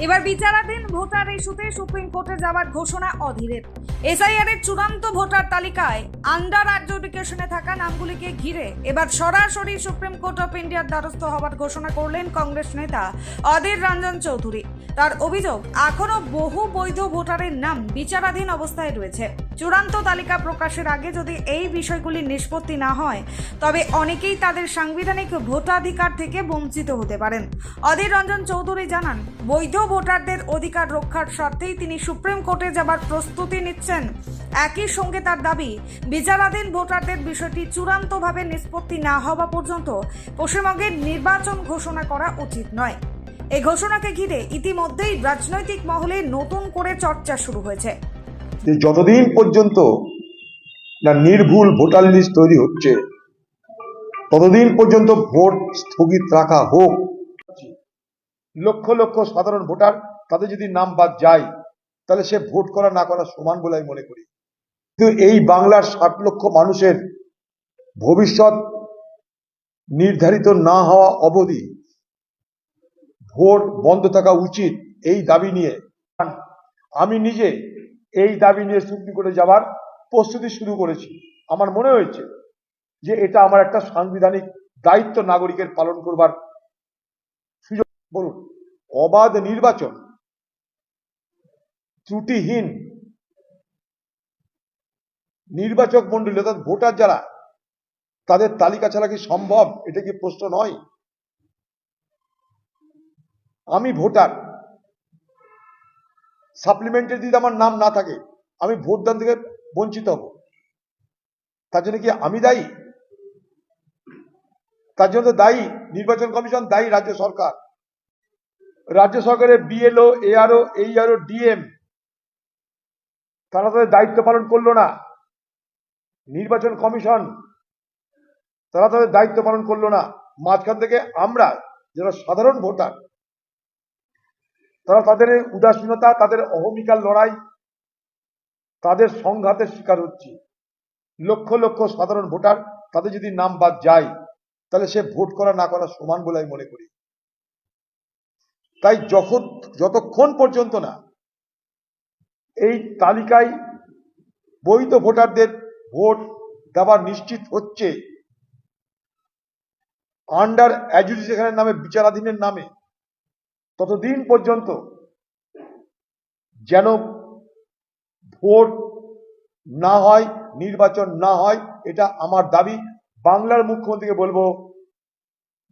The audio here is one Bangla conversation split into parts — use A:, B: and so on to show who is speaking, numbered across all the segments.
A: এবার বিচারাধীন ভোটার ইস্যুতে সুপ্রিম কোর্টে যাওয়ার ঘোষণা অধীরের। এসআইআর এর চূড়ান্ত ভোটার তালিকায় আন্ডার অ্যাডজুডিকেশনে থাকা নামগুলিকে ঘিরে এবার সরাসরি সুপ্রিম কোর্ট অফ ইন্ডিয়ার দ্বারস্থ হওয়ার ঘোষণা করলেন কংগ্রেস নেতা অধীর রঞ্জন চৌধুরী। তার অভিযোগ, এখনো বহু বৈধ ভোটারের নাম বিচারাধীন অবস্থায় রয়েছে। চূড়ান্ত তালিকা প্রকাশের আগে যদি এই বিষয়গুলি নিষ্পত্তি না হয়, তবে অনেকেই তাদের সাংবিধানিক ভোটাধিকার থেকে বঞ্চিত হতে পারেন। অধীর রঞ্জন চৌধুরী জানান, বৈধ ভোটারদের অধিকার রক্ষার স্বার্থেই তিনি সুপ্রিম কোর্টে যাবার প্রস্তুতি নিচ্ছেন। একই সঙ্গে তার দাবি, বিচারাধীন ভোটারদের বিষয়টি চূড়ান্তভাবে নিষ্পত্তি না হওয়া পর্যন্ত পশ্চিমবঙ্গের নির্বাচন ঘোষণা করা উচিত নয়। এই ঘোষণাকে ঘিরে ইতিমধ্যেই রাজনৈতিক মহলে নতুন করে চর্চা শুরু হয়েছে।
B: যে যতদিন পর্যন্ত না নির্ভুল ভোটার লিস্ট তৈরি হচ্ছে, ততদিন পর্যন্ত ভোট স্থগিত রাখা হোক। লক্ষ লক্ষ সাধারণ ভোটার, তাদের যদি নাম বাদ যায়, তাহলে সে ভোট করা না করা সমান বলে আমি মনে করি। কিন্তু এই বাংলার 60 লক্ষ মানুষের ভবিষ্যৎ নির্ধারিত না হওয়া অবধি ভোট বন্ধ থাকা উচিত, এই দাবি নিয়ে আমি নিজে এই দাবি নিয়ে সুপ্রিম কোর্টে যাওয়ার প্রস্তুতি শুরু করেছি। আমার মনে হয়েছে যে এটা আমার একটা সাংবিধানিক দায়িত্ব নাগরিকের পালন করবার সুযোগ। বলুন, অবাধ নির্বাচন, ত্রুটিহীন নির্বাচক মন্ডলী অর্থাৎ ভোটার যারা, তাদের তালিকা ছাড়া কি সম্ভব? এটা কি প্রশ্ন নয়? আমি ভোটার, সাপ্লিমেন্টে যদি আমার নাম না থাকে, আমি ভোটদান থেকে বঞ্চিত হব। তার জন্য কি আমি দায়ী? তার জন্য দায়ী নির্বাচন কমিশন, দায়ী রাজ্য সরকার। রাজ্য সরকারের বিএলও, এআরও, এইআরও, ডিএম, তারা তাদের দায়িত্ব পালন করলো না। নির্বাচন কমিশন, তারা তাদের দায়িত্ব পালন করলো না। মাঝখান থেকে আমরা যারা সাধারণ ভোটার, তারা তাদের উদাসীনতা, তাদের অহমিকার লড়াই, তাদের সংঘাতের শিকার হচ্ছি। লক্ষ লক্ষ সাধারণ ভোটার, তাদের যদি নাম বাদ যায়, তাহলে সে ভোট করা না করা সমান বলে আমি মনে করি। তাই যতক্ষণ পর্যন্ত না এই তালিকায় বৈধ ভোটারদের ভোট দেওয়া নিশ্চিত হচ্ছে, আন্ডার অ্যাডজুডিকেশনের নামে, বিচারাধীনের নামে, ততদিন পর্যন্ত যেন ভোট না হয়, নির্বাচন না হয়, এটা আমার দাবি। বাংলার মুখ্যমন্ত্রীকে বলবো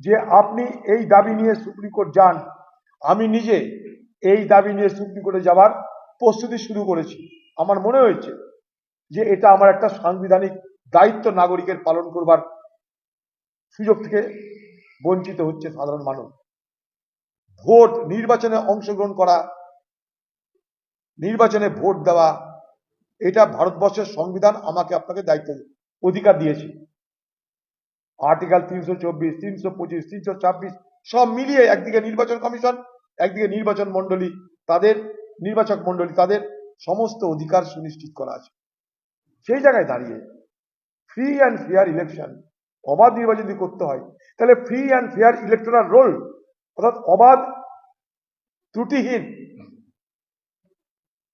B: যে আপনি এই দাবি নিয়ে সুপ্রিম কোর্ট যান। আমি নিজে এই দাবি নিয়ে সুপ্রিম কোর্টে যাওয়ার প্রস্তুতি শুরু করেছি। আমার মনে হয়েছে যে এটা আমার একটা সাংবিধানিক দায়িত্ব নাগরিকের পালন করবার সুযোগ থেকে বঞ্চিত হচ্ছে সাধারণ মানুষ। ভোট, নির্বাচনে অংশগ্রহণ করা, নির্বাচনে ভোট দেওয়া, এটা ভারতবর্ষের সংবিধান আমাকে আপনাকে দায়িত্ব, অধিকার দিয়েছে। আর্টিকেল 324, 325, 326 সব মিলিয়ে একদিকে নির্বাচন কমিশন, একদিকে নির্বাচন মন্ডলী, তাদের নির্বাচক মন্ডলী, তাদের সমস্ত অধিকার সুনিশ্চিত করা আছে। সেই জায়গায় দাঁড়িয়ে ফ্রি অ্যান্ড ফেয়ার ইলেকশন, অবাধ নির্বাচন যদি করতে হয়, তাহলে free and fair electoral role, অর্থাৎ অবাধ ত্রুটিহীন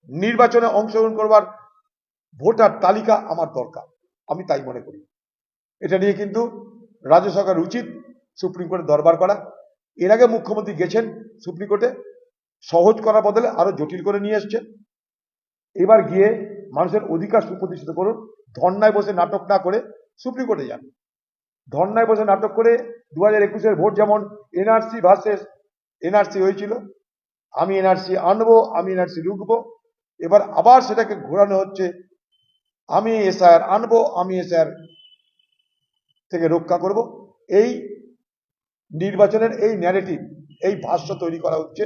B: নির্বাচনে অংশগ্রহণ করবার ভোটার তালিকা আমার দরকার, আমি তাই মনে করি। এটা নিয়ে কিন্তু রাজ্য সরকার উচিত সুপ্রিম কোর্টে দরবার করা। এর আগে মুখ্যমন্ত্রী গেছেন সুপ্রিম কোর্টে, সহজ করার বদলে আরো জটিল করে নিয়ে এসছেন। এবার গিয়ে মানুষের অধিকার সুপ্রতিষ্ঠিত করুন। ধর্নায় বসে নাটক না করে সুপ্রিম কোর্টে যান। ধর্নায় বসে নাটক করে 2021-এর ভোট যেমন এনআরসি ভার্সেস এনআরসি হয়েছিল, আমি এনআরসি আনবো, আমি এনআরসি রুখবো, এবার আবার সেটাকে ঘোরানো হচ্ছে, আমি এসআইআর আনবো, আমি এসআইআর থেকে রক্ষা করব। এই নির্বাচনের এই ন্যারেটিভ, এই ভাষ্য তৈরি করা হচ্ছে,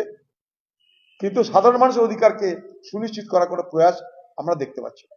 B: কিন্তু সাধারণ মানুষের অধিকারকে সুনিশ্চিত করার কোনো প্রয়াস আমরা দেখতে পাচ্ছি না।